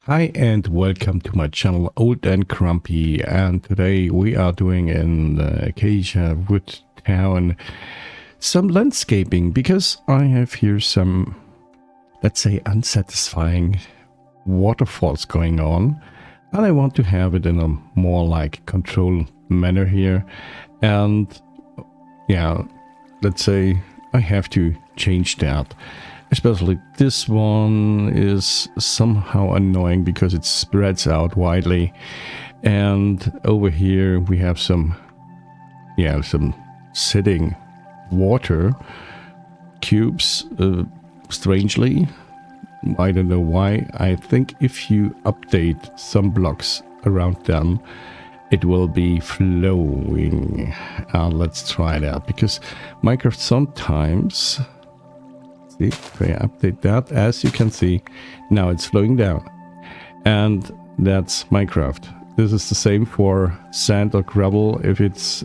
Hi and welcome to my channel Old and Grumpy, and today we are doing in the Acacia Wood Town some landscaping because I have here some, let's say, unsatisfying waterfalls going on, and I want to have it in a more like controlled manner here. And yeah, let's say I have to change that. Especially this one is somehow annoying because it spreads out widely. And over here we have some sitting water cubes. Strangely, I don't know why. I think if you update some blocks around them, it will be flowing. Let's try that, because Minecraft sometimes... If I update that, as you can see, now it's flowing down. And that's Minecraft. This is the same for sand or gravel. If it's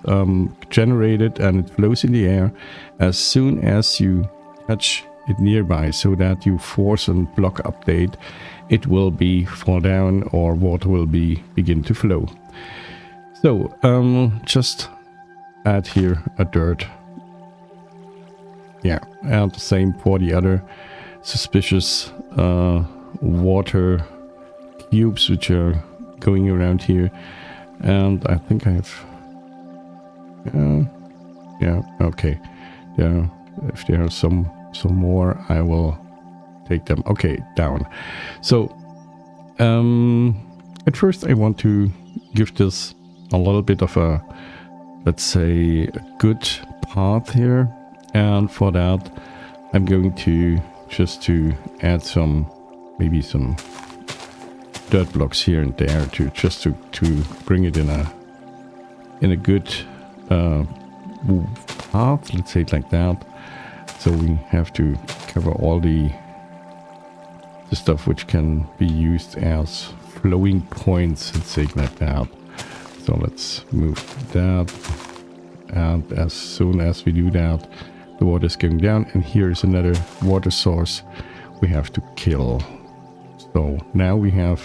generated and it flows in the air, as soon as you touch it nearby so that you force a block update, it will be fall down or water will begin to flow. So just add here a dirt. Yeah, and the same for the other suspicious water cubes which are going around here. And I think I have... yeah, okay. Yeah, if there are some more, I will take them. Okay, down. So, at first I want to give this a little bit of a, let's say, a good path here. And for that, I'm going to just add some, maybe some dirt blocks here and there to just to bring it in a good path. Let's say it like that. So we have to cover all the stuff which can be used as flowing points. Let's say it like that. So let's move that, and as soon as we do that, the water is going down, and here is another water source we have to kill. So now we have,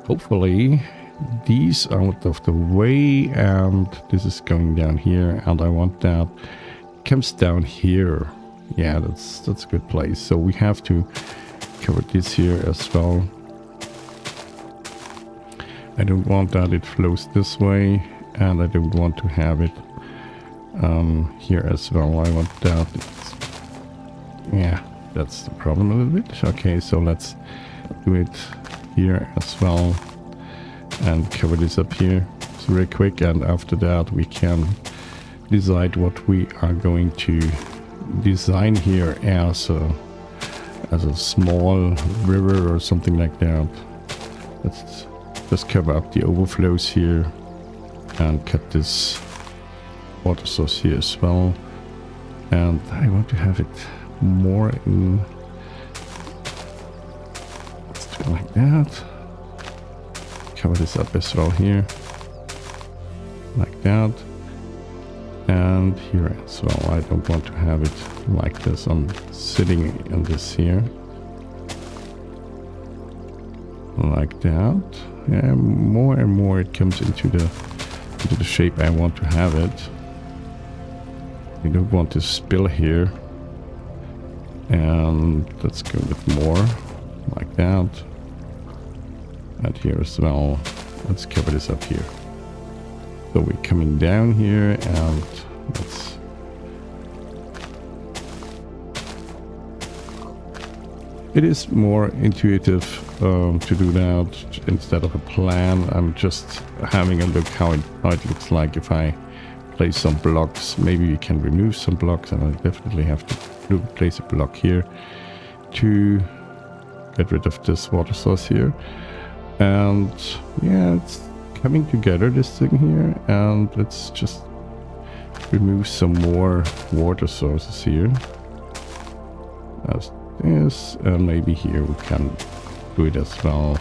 hopefully, these out of the way, and this is going down here, and I want that comes down here. Yeah, that's a good place. So we have to cover this here as well. I don't want that it flows this way, and I don't want to have it here as well. I want that. Yeah, that's the problem a little bit. Okay, so let's do it here as well and cover this up here. So very quick, and after that we can decide what we are going to design here as a small river or something like that. Let's just cover up the overflows here and cut this water source here as well. And I want to have it more in, let's do it like that. Cover this up as well here, like that, and here as well. I don't want to have it like this. I'm sitting in this here, like that. Yeah, more and more it comes into the shape I want to have it. We don't want to spill here, and let's go a bit more like that, and here as well. Let's cover this up here. So we're coming down here, and let's... It is more intuitive to do that instead of a plan. I'm just having a look how it looks like if I place some blocks. Maybe we can remove some blocks, and I definitely have to place a block here to get rid of this water source here. And yeah, it's coming together, this thing here. And let's just remove some more water sources here as this, and maybe here we can do it as well.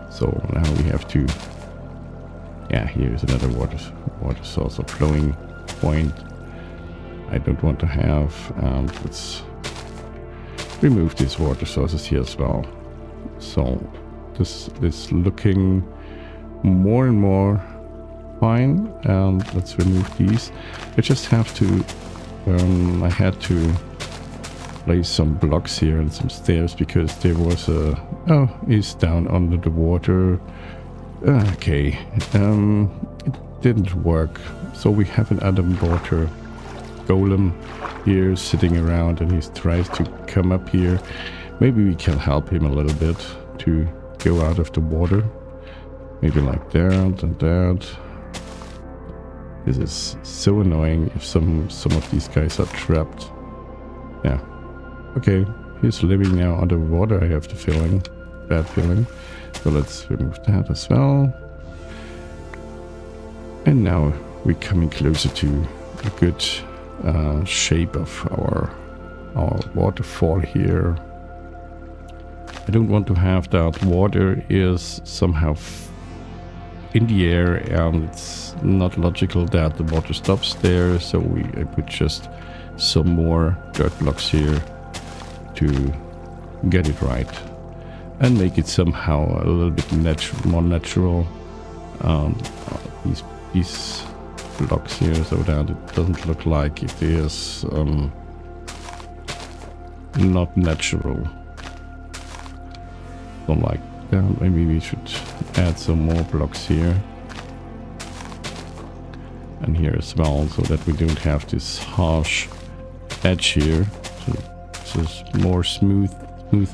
So now we have to, yeah, here's another water source, a flowing point I don't want to have. Let's remove these water sources here as well. So this is looking more and more fine, and let's remove these. I just have to I had to place some blocks here and some stairs because there was a he's down under the water. Okay, it didn't work, so we have an underwater golem here sitting around, and he tries to come up here. Maybe we can help him a little bit to go out of the water, maybe like that and that. This is so annoying if some of these guys are trapped. Yeah, okay, he's living now underwater. I have the feeling, bad feeling, so let's remove that as well. And now we're coming closer to a good shape of our waterfall here. I don't want to have that water is somehow in the air, and it's not logical that the water stops there, so I put just some more dirt blocks here to get it right and make it somehow a little bit more natural. These blocks here, so that it doesn't look like it is not natural. So like that, maybe we should add some more blocks here and here as well, so that we don't have this harsh edge here. So this is more smooth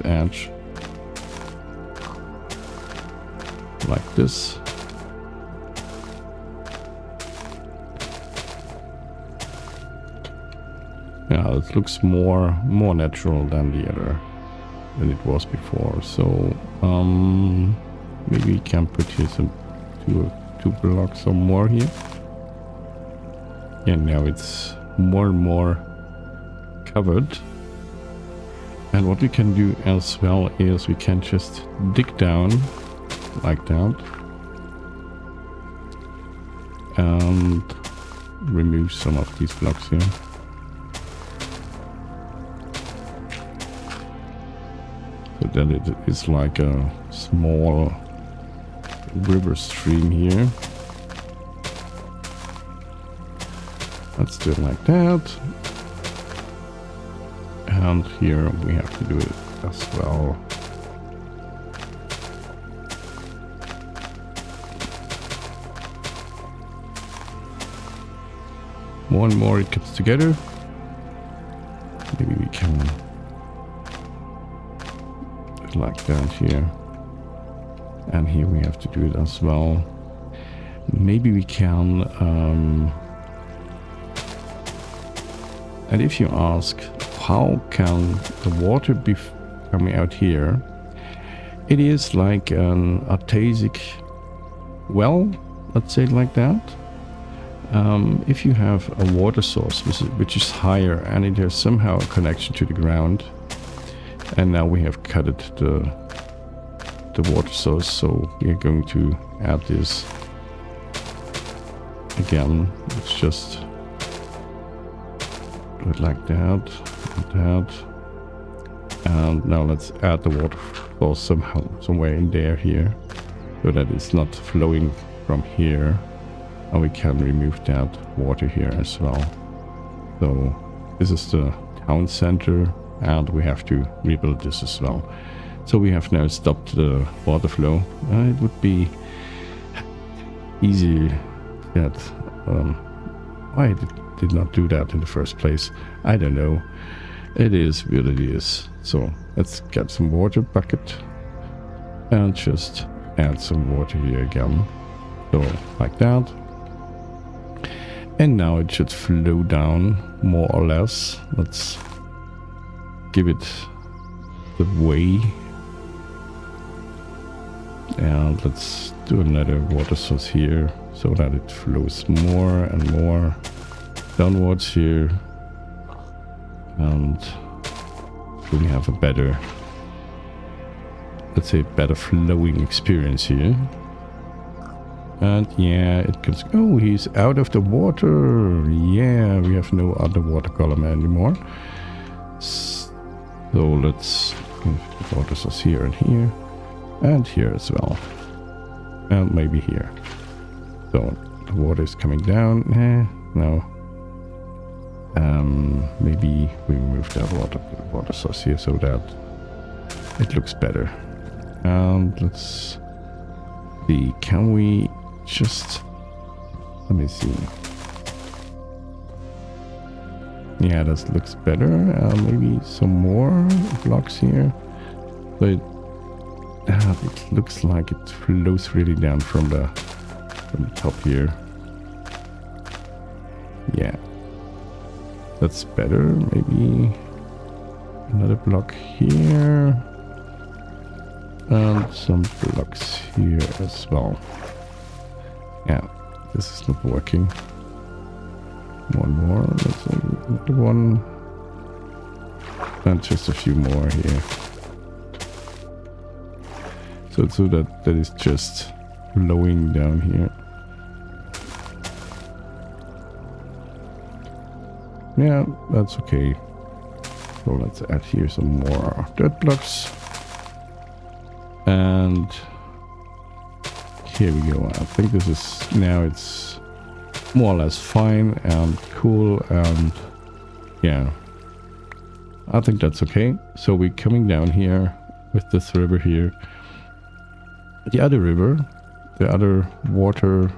edge, like this. Yeah, it looks more natural than it was before. So maybe we can put here some two blocks or more here. Yeah, now it's more and more covered. And what we can do as well is we can just dig down like that and remove some of these blocks here. So then it is like a small river stream here. Let's do it like that. And here we have to do it as well. More and more it gets together. Maybe we can do it like that here. And here we have to do it as well. Maybe we can... and if you ask, how can the water be coming out here? It is like an artesian well, let's say it like that. If you have a water source which is higher and it has somehow a connection to the ground, and now we have cut it the water source, so we are going to add this again. It's just do it like that, like that, and now let's add the water source somewhere in there here, so that it's not flowing from here, and we can remove that water here as well. So this is the town center, and we have to rebuild this as well. So we have now stopped the water flow. It would be easy that why did not do that in the first place. I don't know. It is what it is. So let's get some water bucket and just add some water here again. So like that. And now it should flow down more or less. Let's give it the way. And let's do another water source here so that it flows more and more downwards here, and so we have a better, let's say, better flowing experience here. And yeah, it goes, oh, he's out of the water. Yeah, we have no underwater column anymore. So let's have the water source here and here as well. And maybe here. So the water is coming down. No. Maybe we move that water source here so that it looks better. And let's see, can we just, let me see. Yeah, that looks better. Maybe some more blocks here. But it looks like it flows really down from the top here. Yeah. That's better. Maybe another block here. And some blocks here as well. Yeah, this is not working. One more. Let's see, another one. And just a few more here. So that is just flowing down here. Yeah, that's okay. So let's add here some more dirt blocks. And here we go. I think this is now, it's more or less fine and cool, and yeah, I think that's okay. So we're coming down here with this river here. The other river, the other water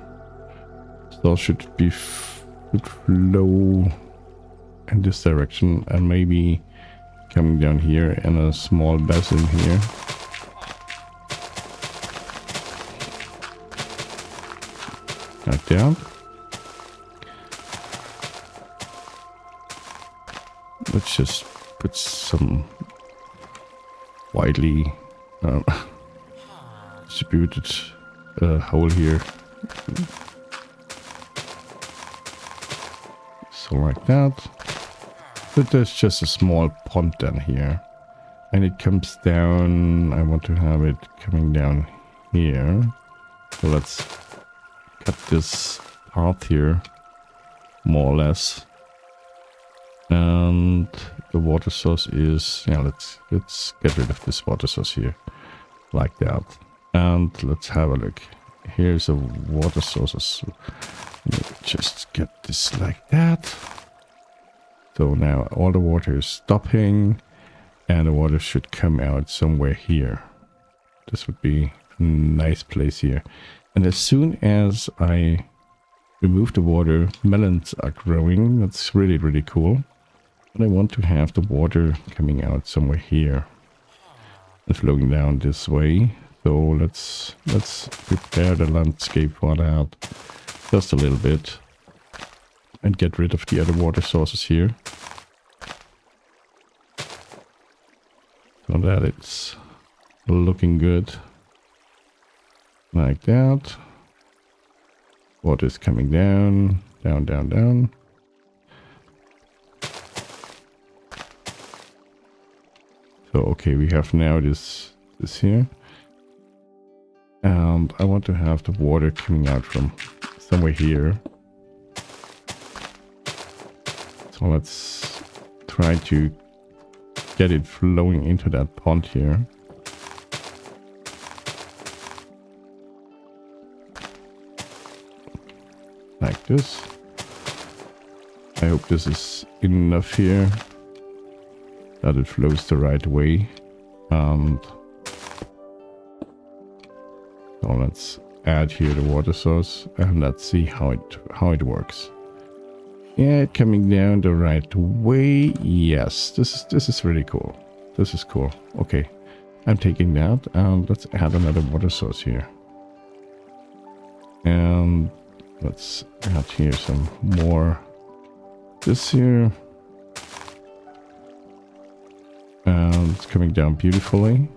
source should flow in this direction, and maybe coming down here in a small basin here. Like that. Let's just put some widely distributed hole here. So like that. But there's just a small pond down here. And it comes down, I want to have it coming down here. So let's cut this path here, more or less. And the water source is, yeah, let's get rid of this water source here, like that. And let's have a look. Here's a water source. Just get this like that. So now all the water is stopping, and the water should come out somewhere here. This would be a nice place here. And as soon as I remove the water, melons are growing. That's really, really cool. But I want to have the water coming out somewhere here and flowing down this way. So let's prepare the landscape for that just a little bit and get rid of the other water sources here, so that it's looking good like that. Water is coming down, down, down, down. So okay, we have now this here. And I want to have the water coming out from somewhere here. So let's try to get it flowing into that pond here. Like this. I hope this is enough here, that it flows the right way. And so let's add here the water source, and let's see how it works. Yeah, coming down the right way. Yes, this is really cool. This is cool. Okay, I'm taking that, and let's add another water source here. And let's add here some more. This here. And it's coming down beautifully.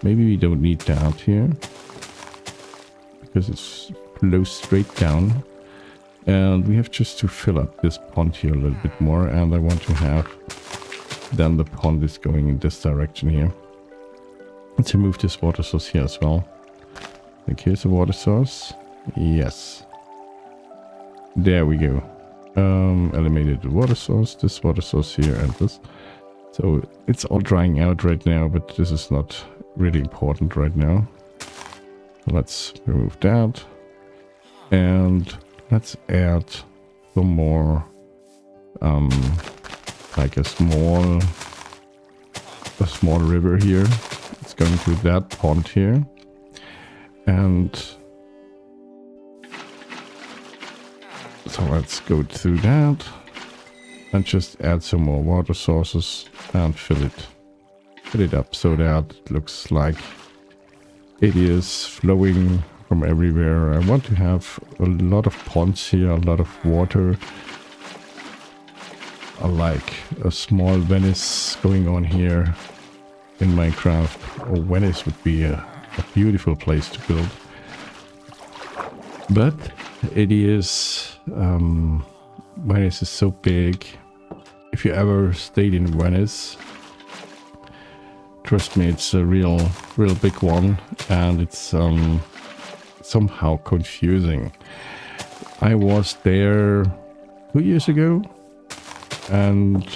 Maybe we don't need that here, because it flows straight down. And we have just to fill up this pond here a little bit more. And I want to have, then the pond is going in this direction here. Let's remove this water source here as well. I think here's a water source. Yes. There we go. Eliminated the water source, this water source here, and this. So it's all drying out right now, but this is not really important right now. Let's remove that. And let's add some more, like a small river here. It's going to that pond here. And so let's go through that and just add some more water sources and fill it up so that it looks like it is flowing from everywhere. I want to have a lot of ponds here, a lot of water. I like a small Venice going on here in Minecraft. Or Venice would be a beautiful place to build. But it is, Venice is so big. If you ever stayed in Venice, trust me, it's a real big one, and it's somehow confusing. I was there 2 years ago, and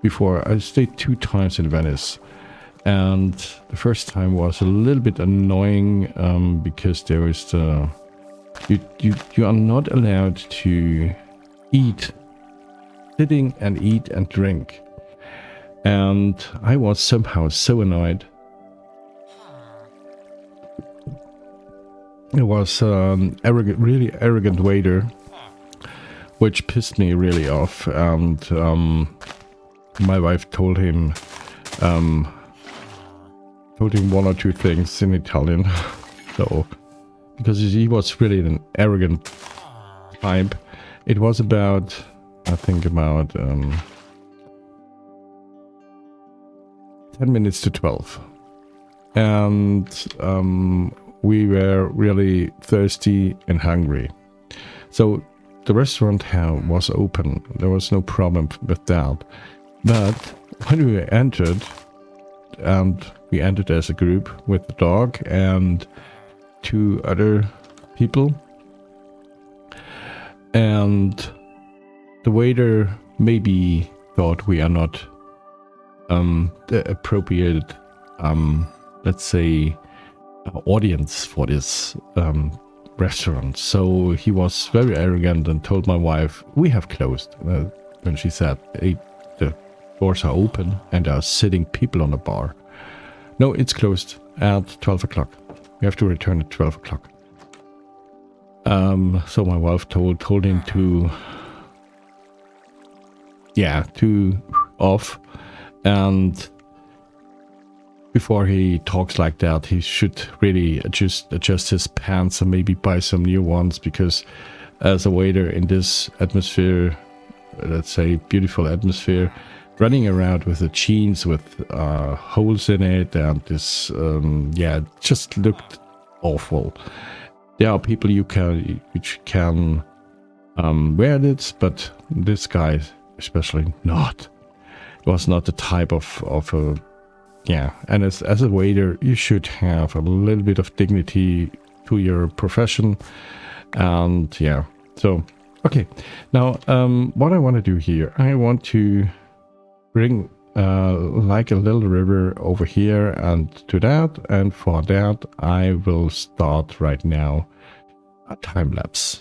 before I stayed 2 times in Venice. And the first time was a little bit annoying because there is the you are not allowed to eat, sitting and eat and drink. And I was somehow so annoyed. It was really arrogant waiter, which pissed me really off. And my wife told him 1 or 2 things in Italian. So, because he was really an arrogant type. It was about, I think about 10 minutes to 12. And we were really thirsty and hungry. So the restaurant was open. There was no problem with that. But when we entered, and we entered as a group with the dog and 2 other people, and the waiter maybe thought we are not the appropriate, let's say, audience for this restaurant. So he was very arrogant and told my wife, we have closed. When she said, hey, the doors are open and there are sitting people on the bar. No, it's closed at 12 o'clock. We have to return at 12 o'clock. So my wife told him to off. And before he talks like that, he should really adjust his pants and maybe buy some new ones, because as a waiter in this atmosphere, let's say beautiful atmosphere, running around with the jeans with holes in it, and this it just looked awful. There are people which can wear it, but this guy especially not. It was not the type of a and as a waiter, you should have a little bit of dignity to your profession. And so okay, now what I want to do here, I want to bring like a little river over here and to that, and for that I will start right now a time lapse.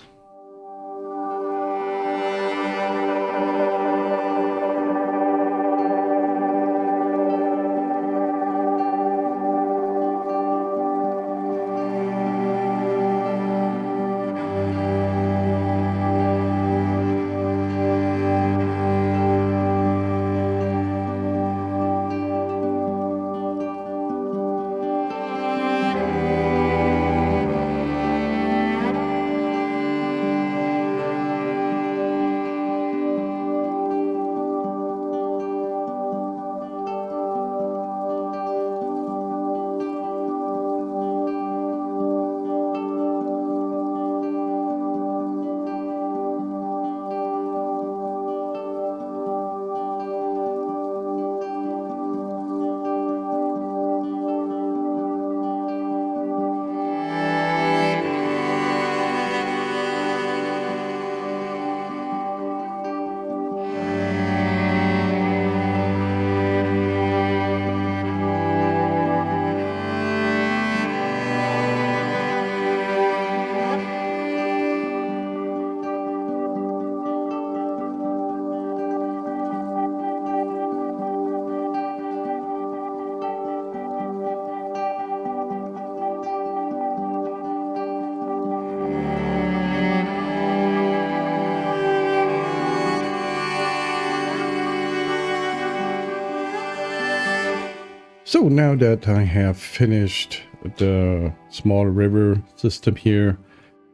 So now that I have finished the small river system here,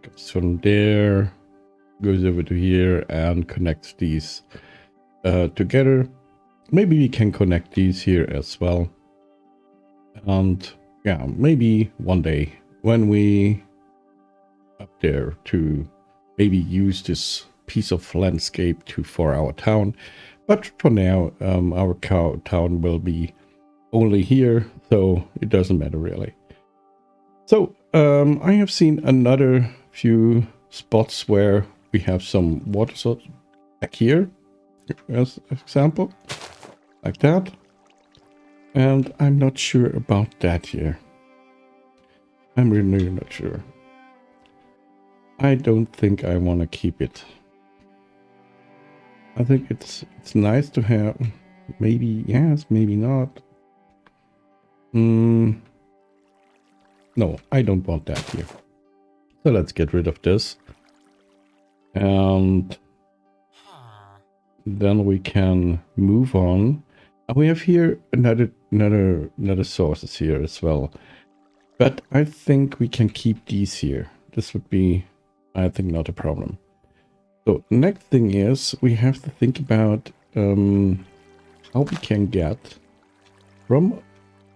goes from there, goes over to here and connects these together. Maybe we can connect these here as well. And yeah, maybe one day when we up there to maybe use this piece of landscape for our town. But for now, our town will be only here, so it doesn't matter really. So I have seen another few spots where we have some water source back here, as an example, like that. And I'm not sure about that here. I'm really not sure. I don't think I want to keep it. I think it's nice to have. Maybe yes, maybe not. No, I don't want that here. So let's get rid of this. And then we can move on. And we have here another sources here as well. But I think we can keep these here. This would be, I think, not a problem. So next thing is we have to think about how we can get from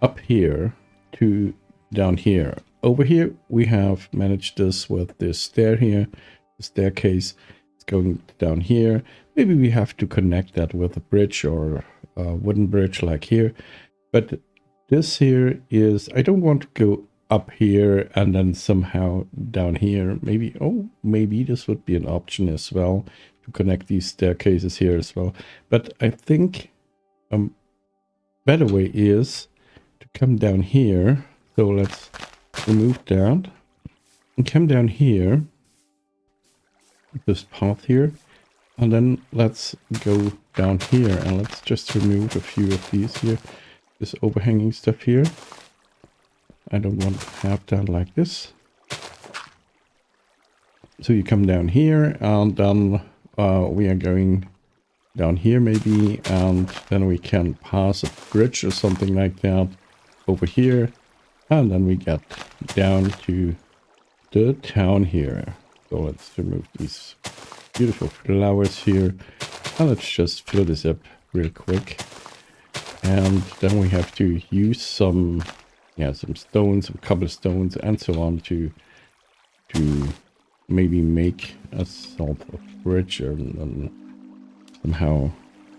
up here to down here. Over here we have managed this with this stair here, the staircase is going down here. Maybe we have to connect that with a bridge or a wooden bridge like here. But this here is, I don't want to go up here and then somehow down here. Maybe, oh, maybe this would be an option as well to connect these staircases here as well. But I think a better way is to come down here. So let's remove that and come down here, this path here, and then let's go down here and let's just remove a few of these here, this overhanging stuff here. I don't want to have that like this. So you come down here and then we are going down here maybe, and then we can pass a bridge or something like that over here, and then we get down to the town here. So let's remove these beautiful flowers here and let's just fill this up real quick. And then we have to use some stones, some cobblestones and so on to maybe make a sort of bridge or somehow.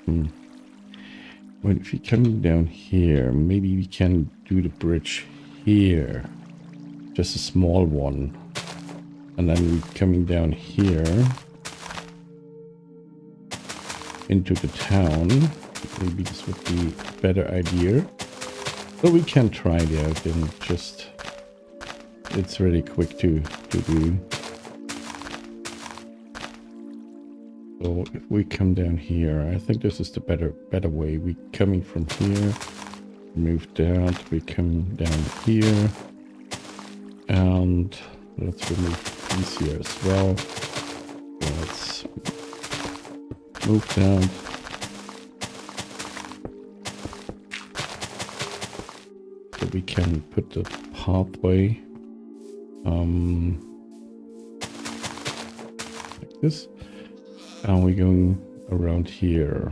Well, if you come down here, maybe we can do the bridge here, just a small one, and then we coming down here into the town. Maybe this would be a better idea. So we can try it out and just, it's really quick to do. So if we come down here, I think this is the better way. We coming from here, move that, we come down here, and let's remove these here as well. So let's move down. So we can put the pathway like this. And we're going around here.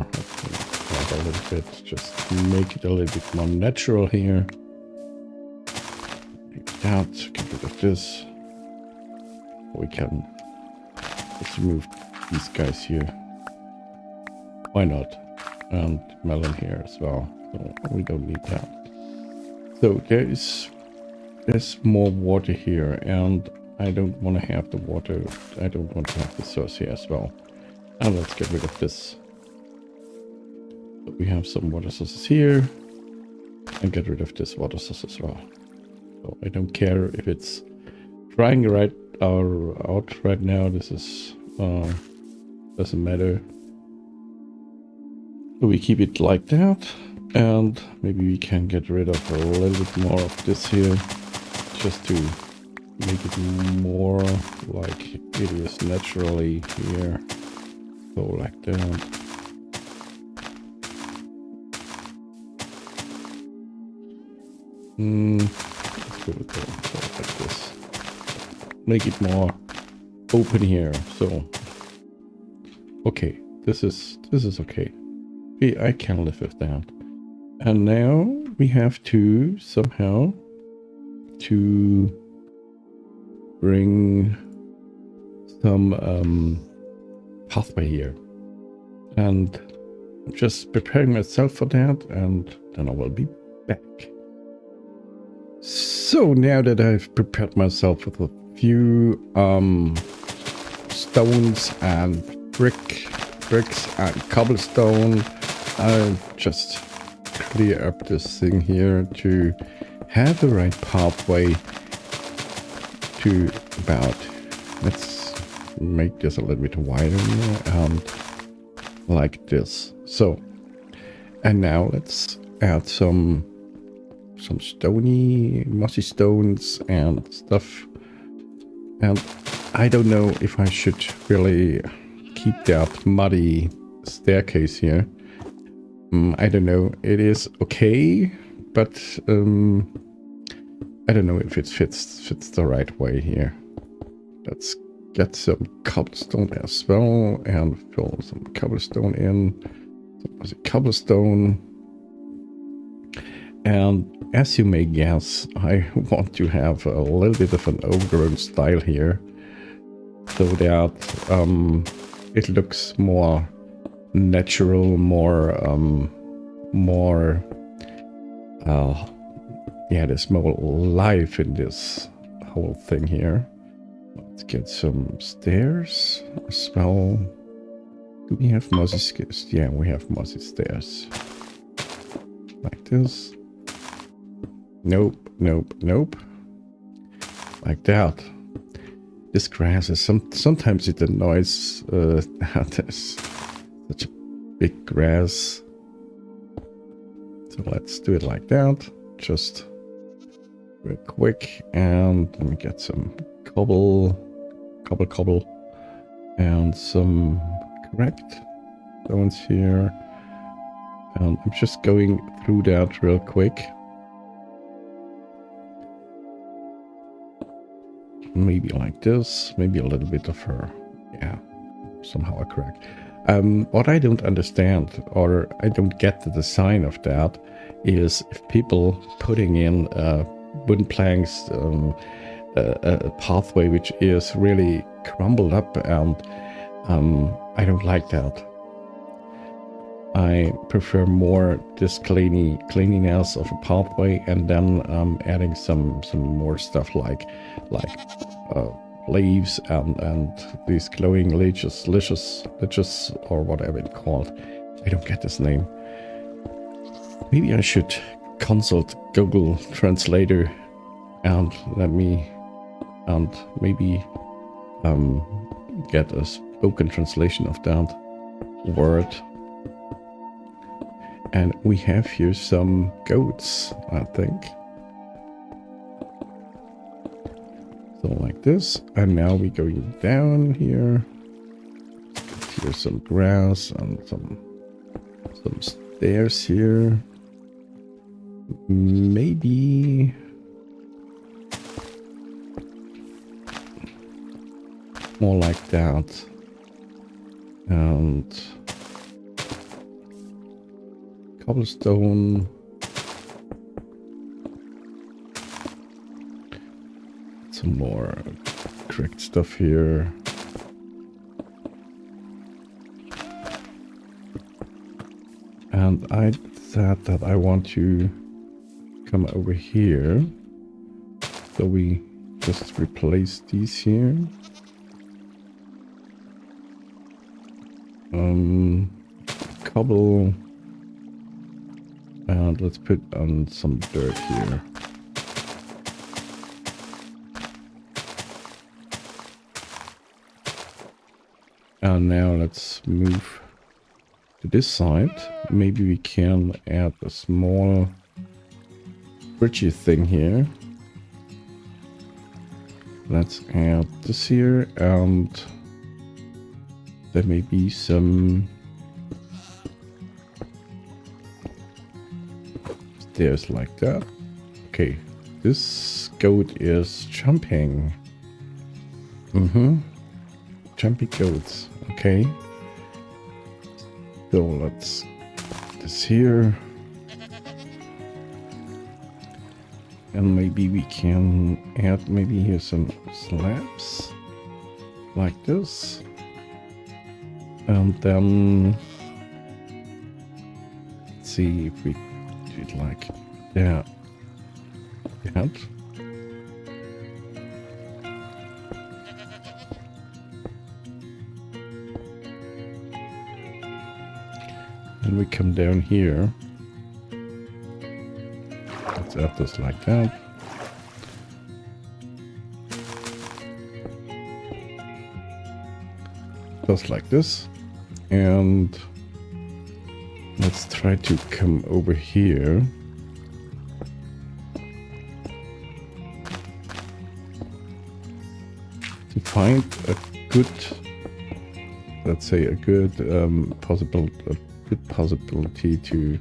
A little bit, just make it a little bit more natural here. Like that, get rid of this. We can just remove these guys here. Why not? And melon here as well. So we don't need that. So there's more water here, and I don't want to have the water. I don't want to have the source here as well. And let's get rid of this. So we have some water sources here, and get rid of this water source as well. So I don't care if it's drying right out right now. This is doesn't matter. So we keep it like that, and maybe we can get rid of a little bit more of this here, just to make it more like it is naturally here. So like that. Let's go like this. Make it more open here. So, okay, this is okay. I can live with that. And now we have to somehow to bring some pathway here. And I'm just preparing myself for that, and then I will be back. So now that I've prepared myself with a few stones and bricks and cobblestone, I'll just clear up this thing here to have the right pathway to about, let's make this a little bit wider and like this. So, and now let's add some stony, mossy stones and stuff. And I don't know if I should really keep that muddy staircase here. I don't know. It is okay, but I don't know if it fits the right way here. Let's get some cobblestone as well and fill some cobblestone in. Some cobblestone. And as you may guess, I want to have a little bit of an overgrown style here, so that it looks more natural, yeah, there's more life in this whole thing here. Let's get some stairs as well. Do we have mossy stairs? Yeah, we have mossy stairs. Like this. Nope, nope, nope. Like that. This grass is sometimes it annoys there's such a big grass. So let's do it like that. Just real quick, and let me get some cobble, and some correct stones here. And I'm just going through that real quick. Maybe like this, maybe a little bit of her, yeah, somehow a crack. What I don't understand, or I don't get the design of that, is if people putting in wooden planks, a pathway which is really crumbled up, and I don't like that. I prefer more this cleanliness of a pathway, and then adding some more stuff like leaves and these glowing leeches, or whatever it's called. I don't get this name. Maybe I should consult Google Translator and maybe get a spoken translation of that word. And we have here some goats, I think. So like this, and now we're going down here. Here's some grass and some stairs here. Maybe more like that. And cobblestone. Some more correct stuff here. And I said that I want to come over here. So we just replace these here. Cobble. And let's put on some dirt here. And now let's move to this side. Maybe we can add a small bridgey thing here. Let's add this here, and there may be some stairs like that. Okay, this goat is jumping. Jumpy goats. Okay. So let's put this here. And maybe we can add maybe here some slabs like this. And then let's see if we do it like that. And we come down here. Let's add this like that. Just like this. And let's try to come over here. To find a good, let's say a good possibility to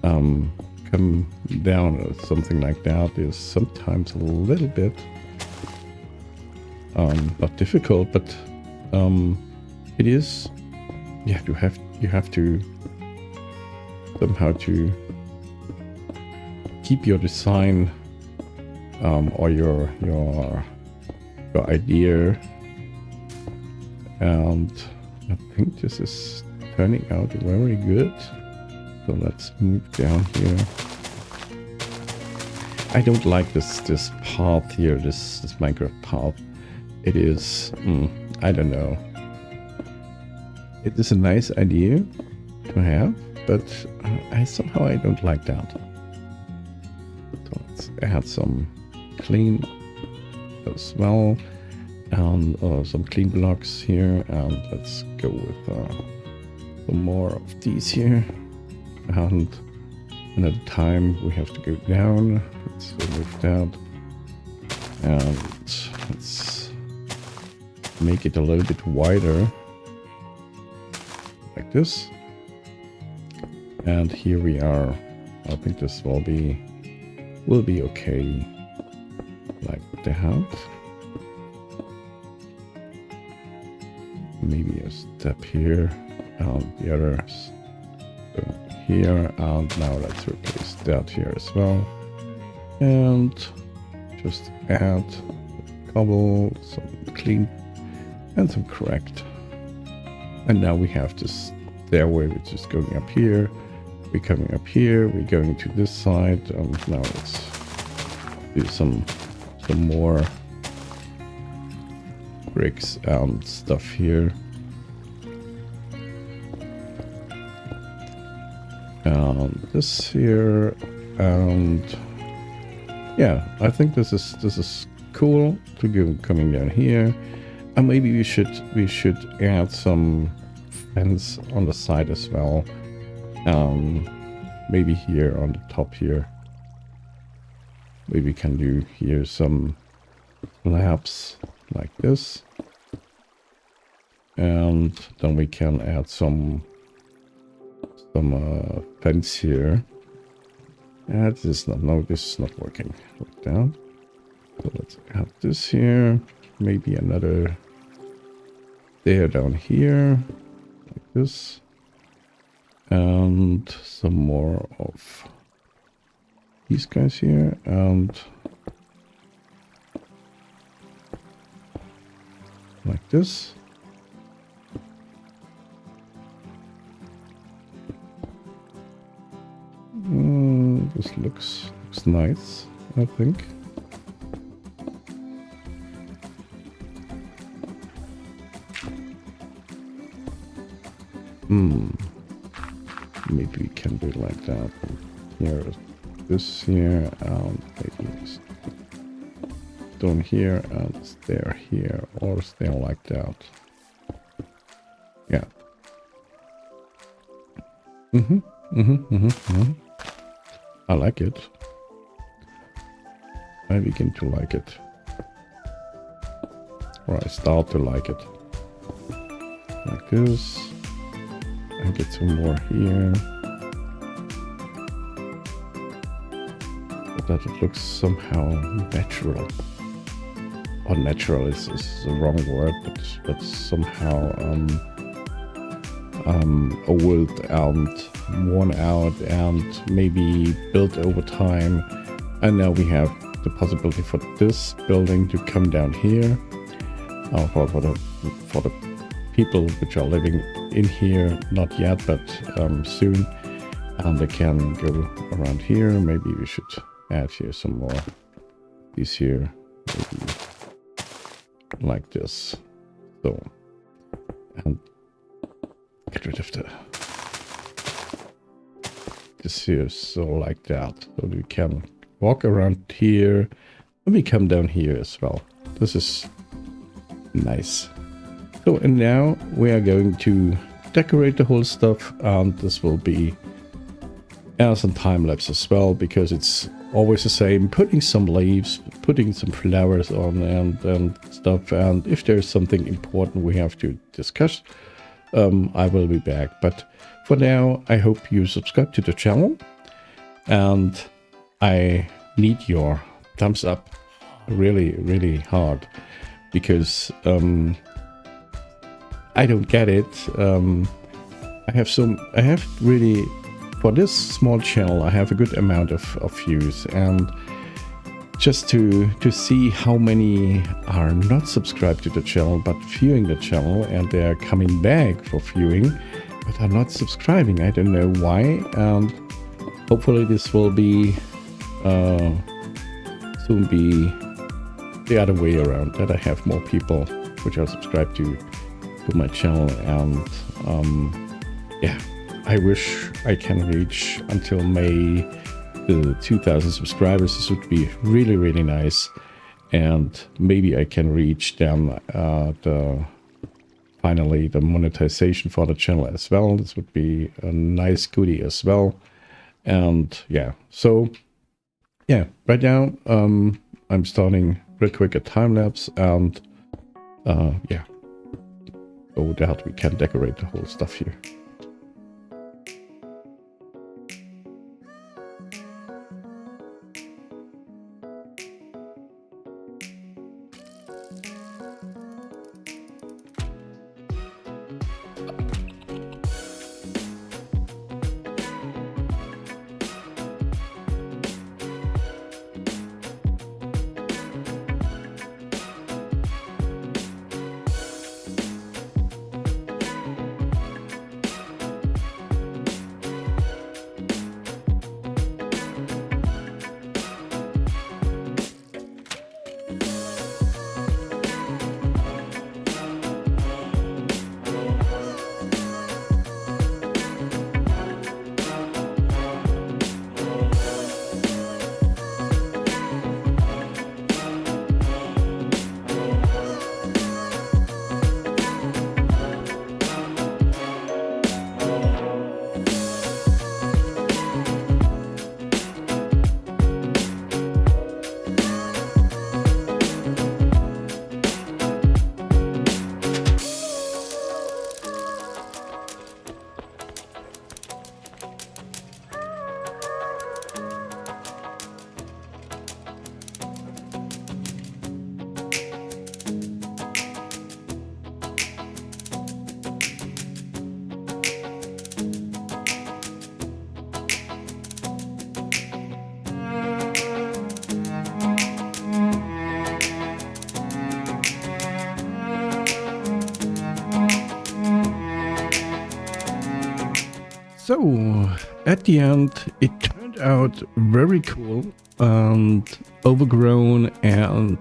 come down or something like that is sometimes a little bit not difficult, but it is. Yeah, you have to somehow to keep your design or your idea, and I think this is turning out very good. So let's move down here. I don't like this path here, this Minecraft path. It is, I don't know. It is a nice idea to have, but I don't like that. So let's add some clean as well, and some clean blocks here, and let's go with some more of these here. And another time we have to go down. Let's remove that, and let's make it a little bit wider, like this. And here we are. I think this will be okay, like that. Maybe a step here, and the others here, and now let's replace that here as well, and just add cobble, some clean, and some cracked. And now we have this stairway which is going up here. We're coming up here, we're going to this side, and now let's do some more bricks and stuff here. And this here, and yeah, I think this is cool to go coming down here. And maybe we should add some fence on the side as well. Maybe here on the top here. Maybe we can do here some slabs like this. And then we can add some fence here. This is not working. Look down. So let's add this here. Maybe another stair down here, like this. And some more of these guys here, and like this. This looks nice, I think. Maybe we can do it like that. Here, this here, and maybe stone here, and stair here, or stair like that. Yeah. I like it. I begin to like it. Or I start to like it. Like this. And get some more here. Put that it looks somehow natural. Or natural is the wrong word, but somehow old and worn out and maybe built over time. And now we have the possibility for this building to come down here for the people which are living in here, not yet, but soon. And they can go around here. Maybe we should add here some more. These here, maybe like this. So, and get rid of this here, so like that. So we can walk around here, and we come down here as well. This is nice. So, and now we are going to decorate the whole stuff, and this will be some time lapse as well, because it's always the same, putting some leaves, putting some flowers on and stuff. And if there's something important we have to discuss, I will be back. But for now, I hope you subscribe to the channel, and I need your thumbs up really, really hard, because I don't get it. I have really, for this small channel, I have a good amount of views, and just to see how many are not subscribed to the channel but viewing the channel, and they are coming back for viewing but are not subscribing. I don't know why, and hopefully this will be soon be the other way around, that I have more people which are subscribed to my channel. And yeah, I wish I can reach until May the 2,000 subscribers. This would be really, really nice. And maybe I can reach then finally the monetization for the channel as well. This would be a nice goodie as well. And yeah, so yeah, right now I'm starting real quick a time lapse, and yeah, so that we can decorate the whole stuff here. So at the end, it turned out very cool and overgrown and,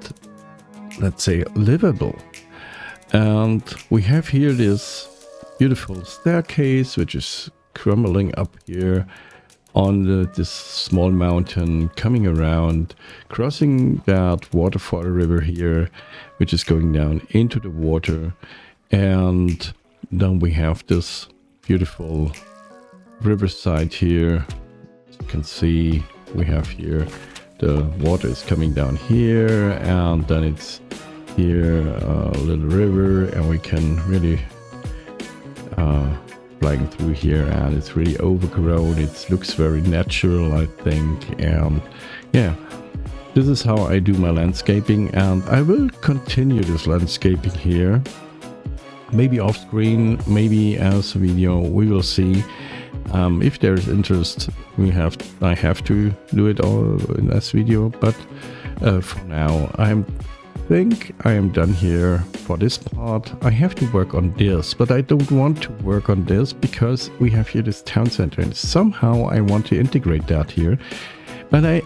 let's say, livable. And we have here this beautiful staircase which is crumbling up here on this small mountain, coming around, crossing that waterfall river here, which is going down into the water. And then we have this beautiful riverside here. As you can see, we have here the water is coming down here, and then it's here a little river, and we can really flying through here, and it's really overgrown. It looks very natural, I think. And yeah, this is how I do my landscaping, and I will continue this landscaping here. Maybe off screen, maybe as a video, we will see. If there is interest, I have to do it all in this video, but for now, I think I am done here for this part. I have to work on this, but I don't want to work on this because we have here this town center, and somehow I want to integrate that here, but I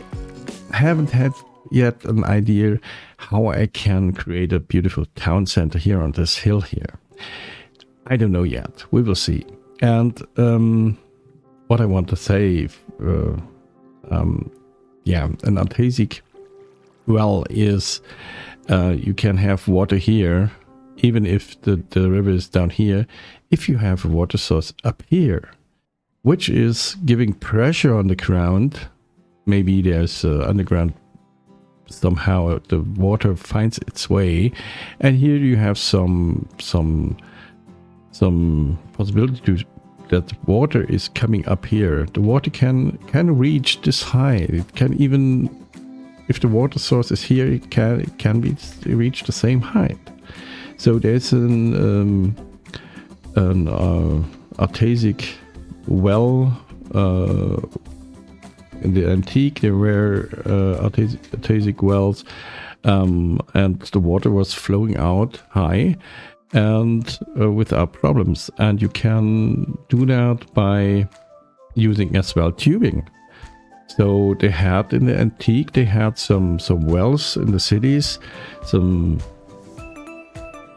haven't had yet an idea how I can create a beautiful town center here on this hill here. I don't know yet. We will see. And what I want to say, yeah, an artesic well is you can have water here, even if the river is down here, if you have a water source up here, which is giving pressure on the ground. Maybe there's underground, somehow the water finds its way, and here you have some possibility that water is coming up here. The water can reach this high. It can even, if the water source is here, it can be reach the same height. So there's an artesic well. In the antique, there were artesic wells, and the water was flowing out high and without problems. And you can do that by using as well tubing. So they had in the antique, they had some wells in the cities, some,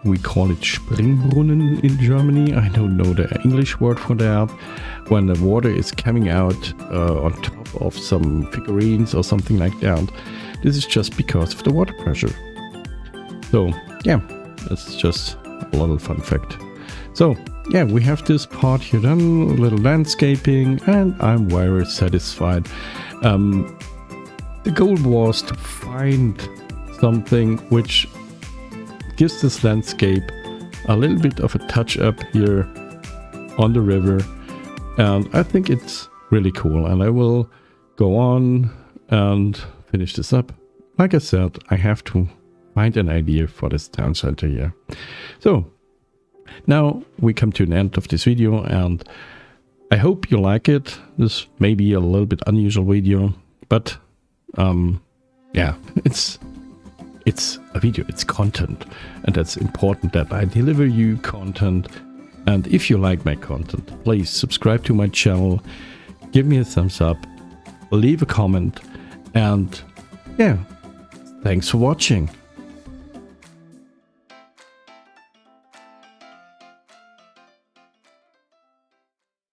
we call it Springbrunnen in Germany. I don't know the English word for that. When the water is coming out on top of some figurines or something like that. This is just because of the water pressure. So yeah, that's just a little fun fact. So yeah, we have this part here done, a little landscaping, and I'm very satisfied. The goal was to find something which gives this landscape a little bit of a touch up here on the river, and I think it's really cool, and I will go on and finish this up. Like I said, I have to find an idea for this town center here. So now we come to an end of this video, and I hope you like it. This may be a little bit unusual video, but yeah, it's a video, it's content, and that's important that I deliver you content. And if you like my content, please subscribe to my channel, give me a thumbs up, leave a comment, and yeah, thanks for watching.